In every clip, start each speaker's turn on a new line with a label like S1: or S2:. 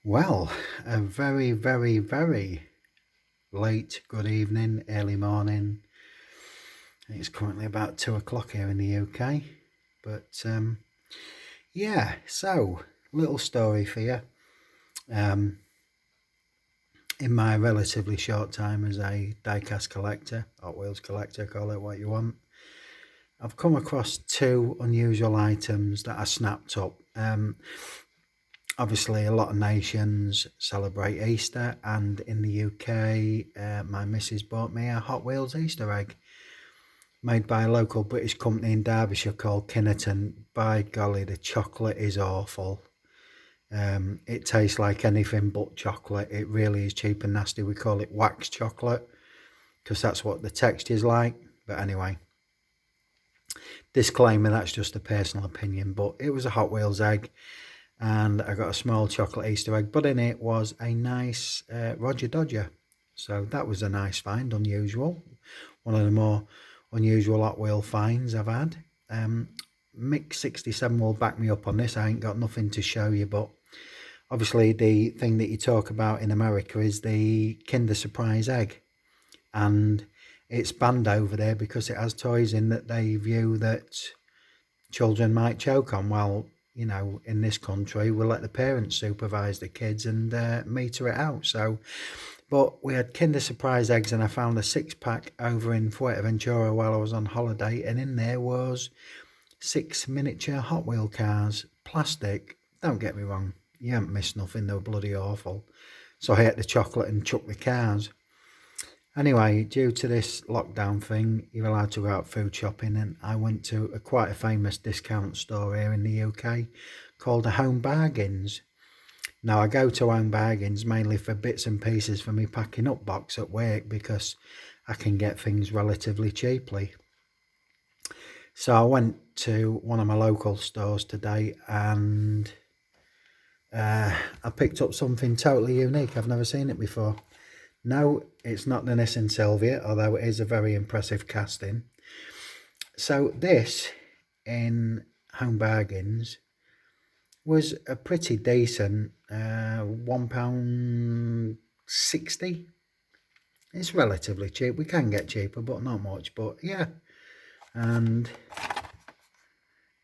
S1: Well, a very, very, very late good evening, early morning. It's currently about 2 o'clock here in the UK. But yeah, so little story for you. Um, in my relatively short time as a diecast collector, Hot Wheels collector, call it what you want, I've come across two unusual items that I snapped up. Obviously, a lot of nations celebrate Easter, and in the UK, my missus bought me a Hot Wheels Easter egg made by a local British company in Derbyshire called Kinnerton. By golly, the chocolate is awful. It tastes like anything but chocolate. It really is cheap and nasty. We call it wax chocolate because that's what the texture is like. But anyway, disclaimer, that's just a personal opinion. But it was a Hot Wheels egg, and I got a small chocolate Easter egg, but in it was a nice Roger Dodger. So that was a nice find, unusual. One of the more unusual Hot Wheel finds I've had. Mick67 will back me up on this. I ain't got nothing to show you, but obviously the thing that you talk about in America is the Kinder Surprise egg. And it's banned over there because it has toys in that they view that children might choke on. Well, you know, in this country, we'll let the parents supervise the kids and meter it out. So, but we had Kinder Surprise eggs, and I found a 6-pack over in Fuerteventura while I was on holiday, and in there was 6 miniature Hot Wheel cars, plastic. Don't get me wrong, you haven't missed nothing, they were bloody awful. So I ate the chocolate and chucked the cars. Anyway, due to this lockdown thing, you're allowed to go out food shopping, and I went to quite a famous discount store here in the UK called a Home Bargains. Now, I go to Home Bargains mainly for bits and pieces for me packing up box at work because I can get things relatively cheaply. So I went to one of my local stores today, and I picked up something totally unique. I've never seen it before. No, it's not the Nissan Silvia, although it is a very impressive casting. So this in Home Bargains was a pretty decent £1.60. It's relatively cheap. We can get cheaper, but not much. But yeah, and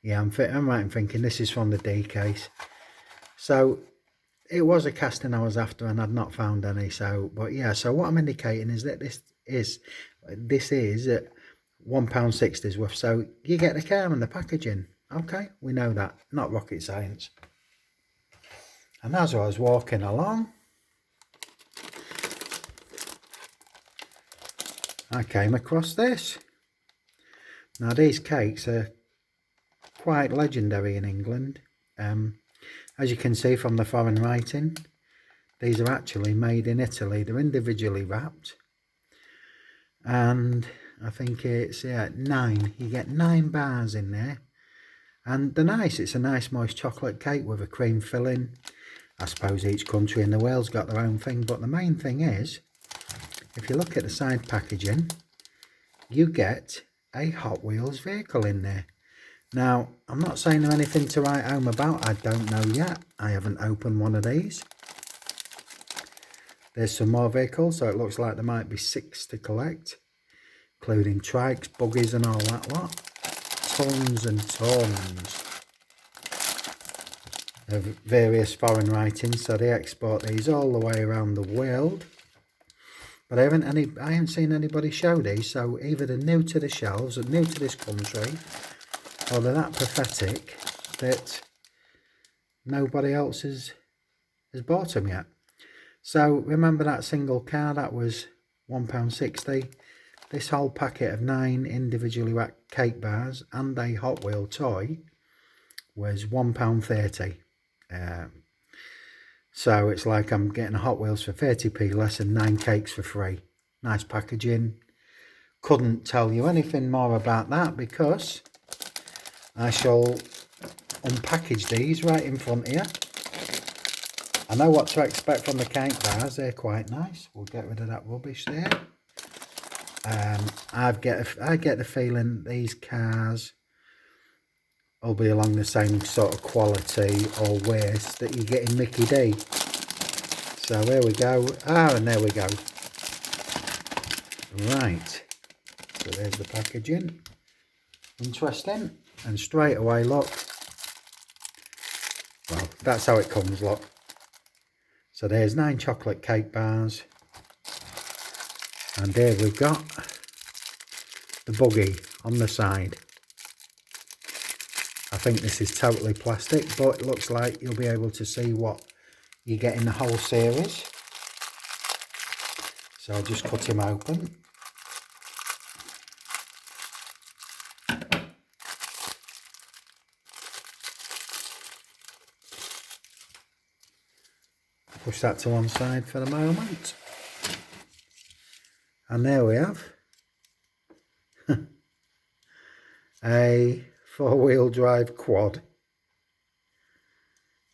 S1: yeah, I'm right in thinking this is from the D case. So it was a casting I was after, and I'd not found any. So, but yeah. So what I'm indicating is that this is at £1.60 worth. So you get the car and the packaging. Okay, we know that. Not rocket science. And as I was walking along, I came across this. Now these cakes are quite legendary in England. As you can see from the foreign writing, these are actually made in Italy. They're individually wrapped. And I think it's 9. You get 9 bars in there. And they're nice. It's a nice moist chocolate cake with a cream filling. I suppose each country in the world's got their own thing. But the main thing is, if you look at the side packaging, you get a Hot Wheels vehicle in there. Now, I'm not saying anything to write home about. I don't know yet. I haven't opened one of these. There's some more vehicles, so it looks like there might be 6 to collect, including trikes, buggies and all that lot. Tons and tons of various foreign writings, so they export these all the way around the world. But I haven't seen anybody show these, so either they're new to the shelves, or new to this country, or they're that pathetic that nobody else has bought them yet. So remember that single car, that was £1.60. This whole packet of 9 individually wrapped cake bars and a Hot Wheel toy was £1.30. So it's like I'm getting a Hot Wheels for 30p less and 9 cakes for free. Nice packaging. Couldn't tell you anything more about that because I shall unpackage these right in front of you. I know what to expect from the cake bars. They're quite nice. We'll get rid of that rubbish there. I get the feeling these cars will be along the same sort of quality or waste that you get in Mickey D. So here we go. And there we go. Right. So there's the packaging. Interesting. And straight away, look. Well, that's how it comes, look. So there's 9 chocolate cake bars. And here we've got the buggy on the side. I think this is totally plastic, but it looks like you'll be able to see what you get in the whole series. So I'll just cut him open. Push that to one side for the moment. And there we have a 4-wheel drive quad.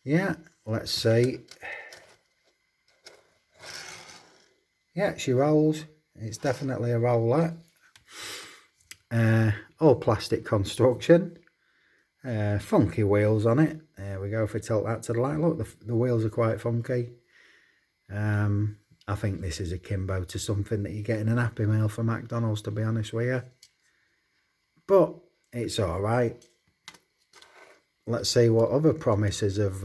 S1: Yeah, let's see. Yeah, she rolls. It's definitely a roller. All plastic construction. Funky wheels on it. There we go. If we tilt that to the light, look, the wheels are quite funky. I think this is akimbo to something that you get in an Happy Meal from McDonald's, to be honest with you. But it's alright. Let's see what other promises of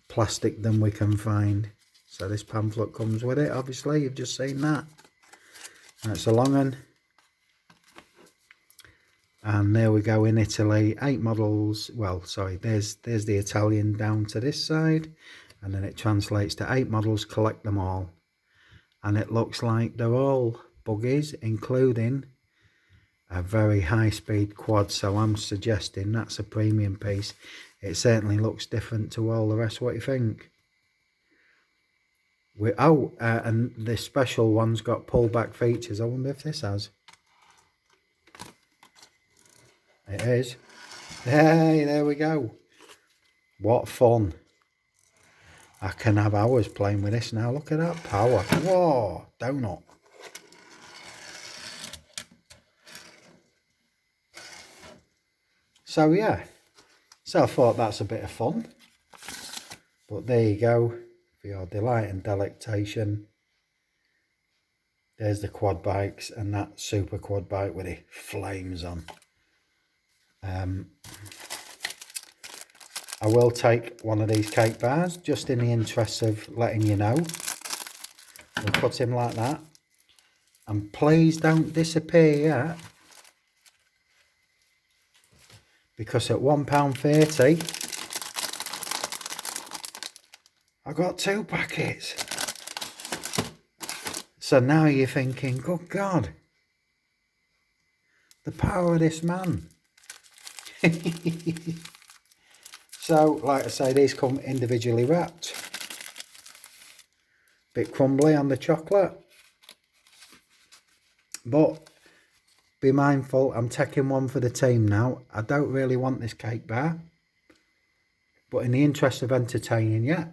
S1: plastic than we can find. So this pamphlet comes with it, obviously. You've just seen that. That's a long one. And there we go, in Italy, 8 models. Well, sorry, there's the Italian down to this side. And then it translates to 8 models, collect them all. And it looks like they're all buggies, including a very high-speed quad. So I'm suggesting that's a premium piece. It certainly looks different to all the rest. What do you think? And the special one's got pull-back features. I wonder if this has. It is. Hey, there we go. What fun. I can have hours playing with this now. Look at that power. Whoa, donut. So yeah. So I thought that's a bit of fun. But there you go. For your delight and delectation. There's the quad bikes and that super quad bike with the flames on. I will take one of these cake bars just in the interest of letting you know. We'll put him like that. And please don't disappear yet. Because at £1.30 I got 2 packets. So now you're thinking, good God, the power of this man. So, like I say, these come individually wrapped. Bit crumbly on the chocolate. But be mindful, I'm taking one for the team now. I don't really want this cake bar. But in the interest of entertaining you.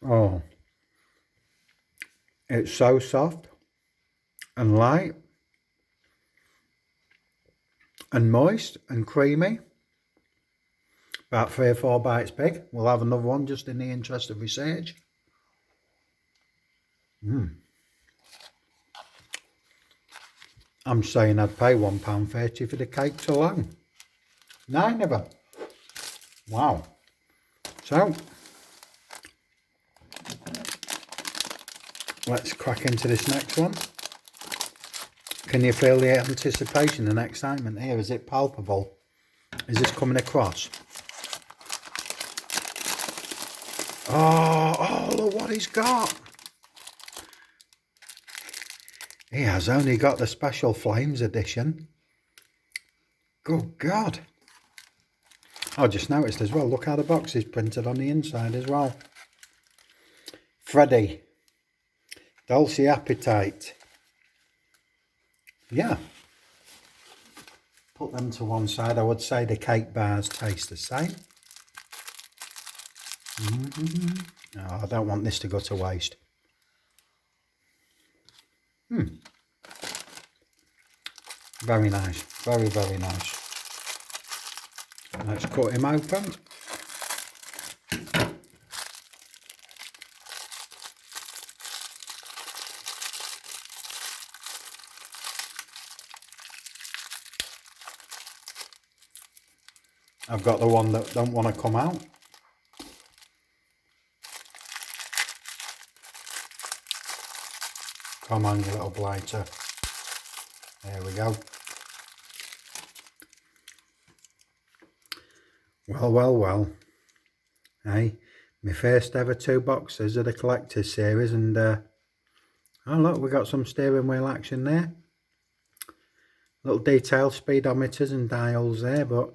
S1: Oh. It's so soft and light. And moist and creamy. About 3 or 4 bites big. We'll have another one just in the interest of research. I'm saying I'd pay £1.30 for the cakes alone. No, never. Wow. So, let's crack into this next one. Can you feel the anticipation and excitement here? Is it palpable? Is this coming across? Oh, look what he's got. He has only got the Special Flames edition. Good God. I just noticed as well, look how the box is printed on the inside as well. Freddy. Dulce Appetite. Yeah. Put them to one side. I would say the cake bars taste the same. Oh, I don't want this to go to waste. Very nice. Very, very nice. Let's cut him open. I've got the one that don't want to come out. Come on, you little blighter. There we go. Well, well, well. Hey, my first ever 2 boxes of the collector's series, and oh look, we got some steering wheel action there. Little detailed speedometers and dials there, but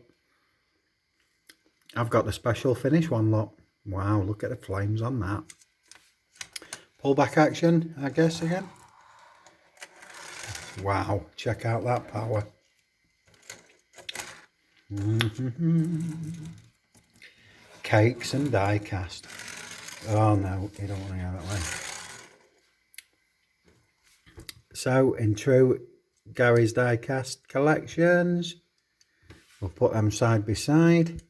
S1: I've got the special finish one, look. Wow, look at the flames on that. Pull back action, I guess, again. Wow, check out that power. Cakes and die cast. Oh no, you don't want to go that way. So, in true Gary's die cast collections, we'll put them side by side.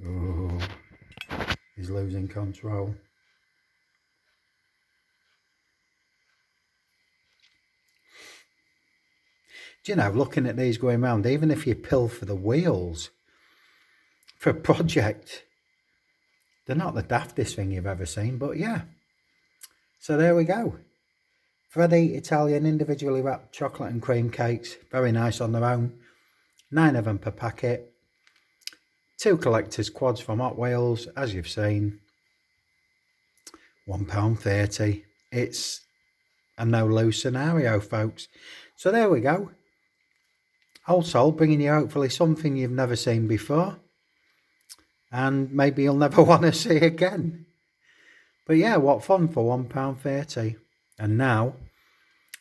S1: Oh, he's losing control. Do you know, looking at these going round, even if you pill for the wheels for a project, they're not the daftest thing you've ever seen, but yeah. So there we go. Freddy Italian individually wrapped chocolate and cream cakes. Very nice on their own. 9 of them per packet. 2 collector's quads from Hot Wheels, as you've seen. £1.30. It's a no-lose scenario, folks. So there we go. Old Soul bringing you hopefully something you've never seen before. And maybe you'll never want to see again. But yeah, what fun for £1.30. And now,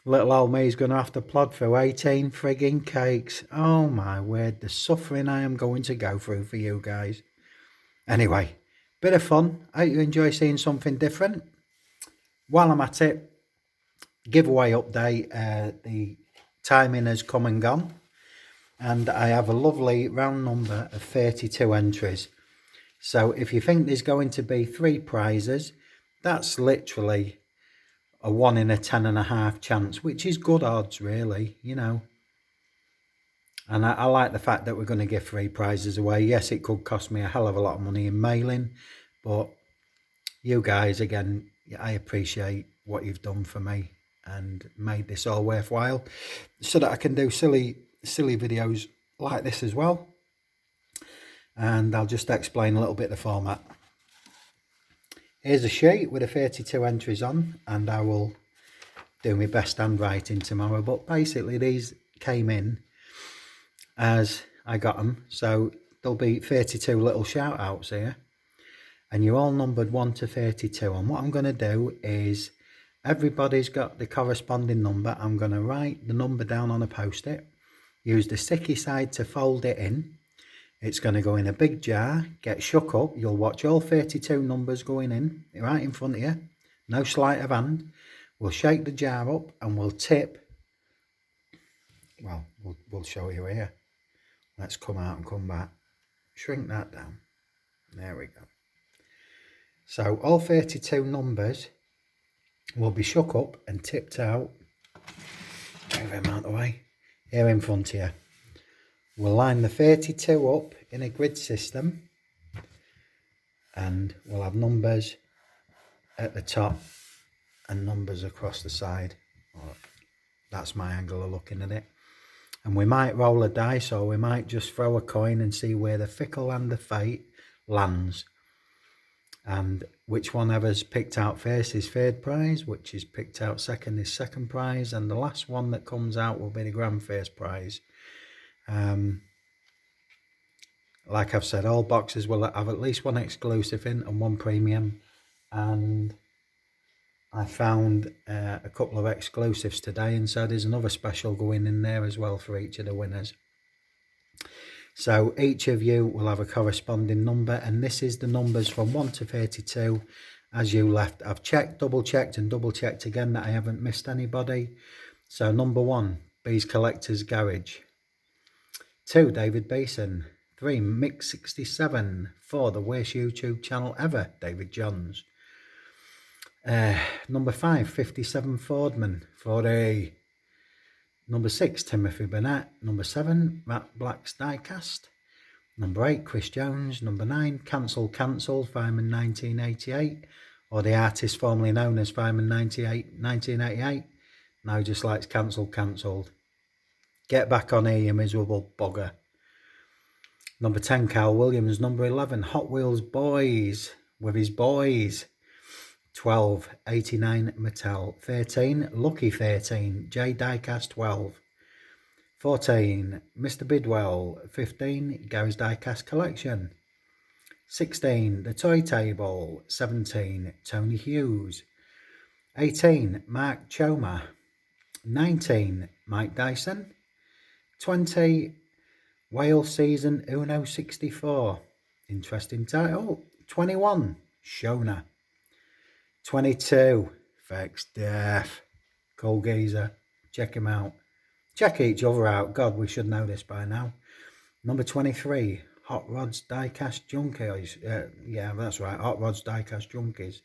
S1: little old me's going to have to plod through 18 frigging cakes. Oh my word, the suffering I am going to go through for you guys. Anyway, bit of fun. I hope you enjoy seeing something different. While I'm at it, giveaway update. The timing has come and gone. And I have a lovely round number of 32 entries. So if you think there's going to be 3 prizes, that's literally a 1 in a 10.5 chance, which is good odds, really, you know. And I like the fact that we're going to give 3 prizes away. Yes, it could cost me a hell of a lot of money in mailing, but you guys, again, I appreciate what you've done for me and made this all worthwhile so that I can do silly videos like this as well. And I'll just explain a little bit the format. Here's a sheet with the 32 entries on, and I will do my best handwriting tomorrow, but basically these came in as I got them, so there'll be 32 little shout outs here, and you're all numbered 1 to 32. And what I'm going to do is, everybody's got the corresponding number. I'm going to write the number down on a post-it, use the sticky side to fold it in. It's going to go in a big jar, get shook up. You'll watch all 32 numbers going in right in front of you. No sleight of hand. We'll shake the jar up and we'll tip. Well, we'll show you here. Let's come out and come back. Shrink that down. There we go. So all 32 numbers will be shook up and tipped out. Move them out of the way. Here in front of you. We'll line the 32 up in a grid system, and we'll have numbers at the top and numbers across the side. That's my angle of looking at it. And we might roll a dice, or we might just throw a coin and see where the fickle hand of fate lands. And which one ever's picked out first is third prize, which is picked out second is second prize, and the last one that comes out will be the grand first prize. Like I've said, all boxes will have at least 1 exclusive in and 1 premium, and I found a couple of exclusives today, and so there's another special going in there as well for each of the winners. So each of you will have a corresponding number, and this is the numbers from 1 to 32, as you left. I've checked, double checked and double checked again that I haven't missed anybody. So number 1, Bees Collector's Garage. 2, David Beeson. 3, Mix67. 4, the worst YouTube channel ever, David Johns. Number 5, 57 Fordman. 4A. Number 6, Timothy Burnett. Number 7, Matt Black's Diecast. Number 8, Chris Jones. Number 9, Cancelled, Fireman 1988, or the artist formerly known as Fireman 1988. Now just likes Cancelled. Get back on here, you miserable bugger. Number 10, Carl Williams. Number 11, Hot Wheels Boys with his boys. 12, 89 Mattel. 13, Lucky 13, J Diecast 12. 14, Mr. Bidwell. 15, Gary's Diecast Collection. 16, The Toy Table. 17, Tony Hughes. 18, Mark Choma. 19, Mike Dyson. 20, Whale Season Uno 64. Interesting title. 21, Shona. 22, Vex Death. Cool geezer. Check him out. Check each other out. God, we should know this by now. Number 23, Hot Rods Diecast Junkies. Yeah, that's right. Hot Rods Diecast Junkies.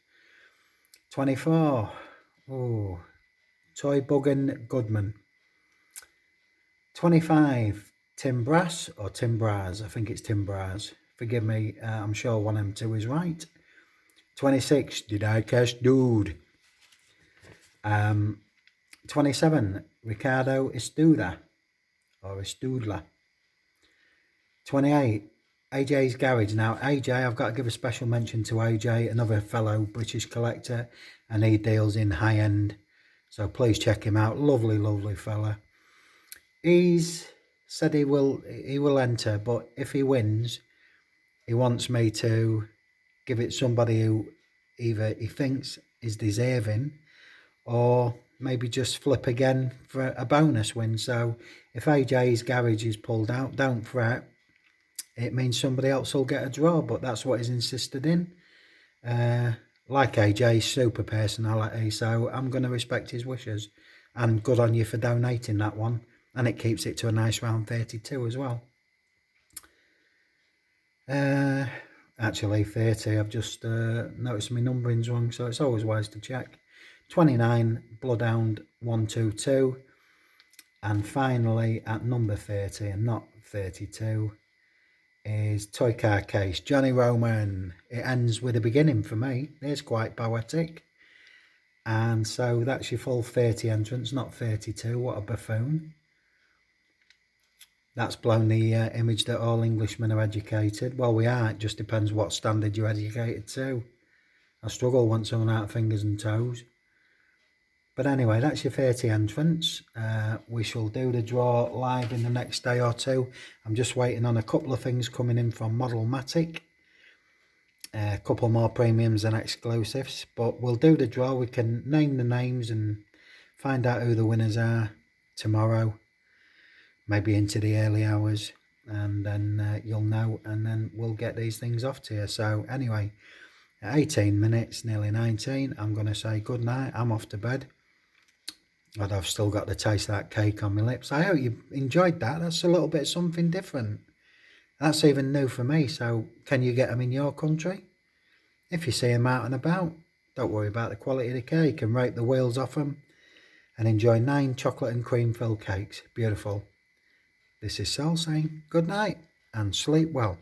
S1: 24, oh, Toy Buggin Goodman. 25, Tim Brass or Tim Braz. I think it's Tim Braz. Forgive me. I'm sure one of them two is right. 26, the Diecast Dude. 27, Ricardo Estuda or Estudla. 28, AJ's Garage. Now AJ, I've got to give a special mention to AJ, another fellow British collector, and he deals in high end, so please check him out. Lovely fella. He's said he will enter, but if he wins, he wants me to give it somebody who either he thinks is deserving, or maybe just flip again for a bonus win. So if AJ's Garage is pulled out, don't fret. It means somebody else will get a draw, but that's what he's insisted in. Like AJ, super personality, so I'm going to respect his wishes. And good on you for donating that one. And it keeps it to a nice round 32 as well. Actually 30, I've just noticed my numbering's wrong, so it's always wise to check. 29, Bloodhound 122. And finally at number 30, and not 32, is Toy Car Case, Johnny Roman. It ends with a beginning for me. It's quite poetic. And so that's your full 30 entrance, not 32. What a buffoon. That's blown the image that all Englishmen are educated. Well, we are. It just depends what standard you're educated to. I struggle once I'm out fingers and toes. But anyway, that's your 30 entrance. We shall do the draw live in the next day or two. I'm just waiting on a couple of things coming in from Modelmatic. A couple more premiums and exclusives. But we'll do the draw. We can name the names and find out who the winners are tomorrow. Maybe into the early hours. And then you'll know. And then we'll get these things off to you. So anyway, at 18 minutes, nearly 19, I'm going to say good night. I'm off to bed. But I've still got the taste of that cake on my lips. I hope you enjoyed that. That's a little bit something different. That's even new for me. So can you get them in your country? If you see them out and about, don't worry about the quality of the cake and rake the wheels off them. And enjoy 9 chocolate and cream filled cakes. Beautiful. This is Sal saying good night and sleep well.